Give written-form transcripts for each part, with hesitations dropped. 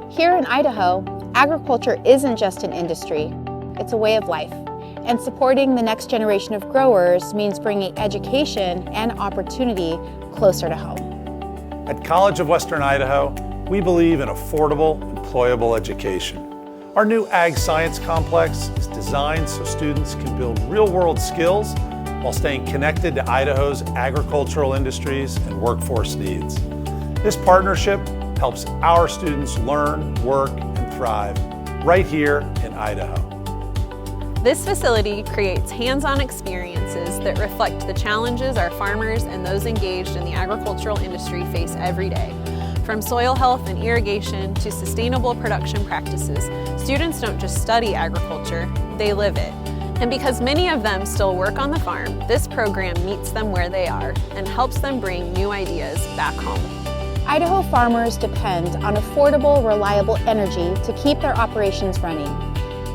Here in Idaho, agriculture isn't just an industry, it's a way of life. And supporting the next generation of growers means bringing education and opportunity closer to home. At College of Western Idaho, we believe in affordable, employable education. Our new Ag Science Complex is designed so students can build real-world skills while staying connected to Idaho's agricultural industries and workforce needs. This partnership helps our students learn, work, and thrive right here in Idaho. This facility creates hands-on experiences that reflect the challenges our farmers and those engaged in the agricultural industry face every day. From soil health and irrigation to sustainable production practices, students don't just study agriculture, they live it. And because many of them still work on the farm, this program meets them where they are and helps them bring new ideas back home. Idaho farmers depend on affordable, reliable energy to keep their operations running.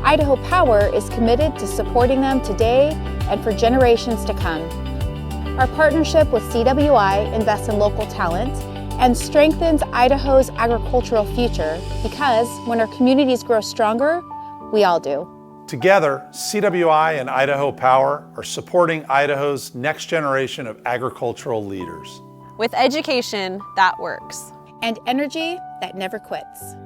Idaho Power is committed to supporting them today and for generations to come. Our partnership with CWI invests in local talent and strengthens Idaho's agricultural future because when our communities grow stronger, we all do. Together, CWI and Idaho Power are supporting Idaho's next generation of agricultural leaders. With education that works. And energy that never quits.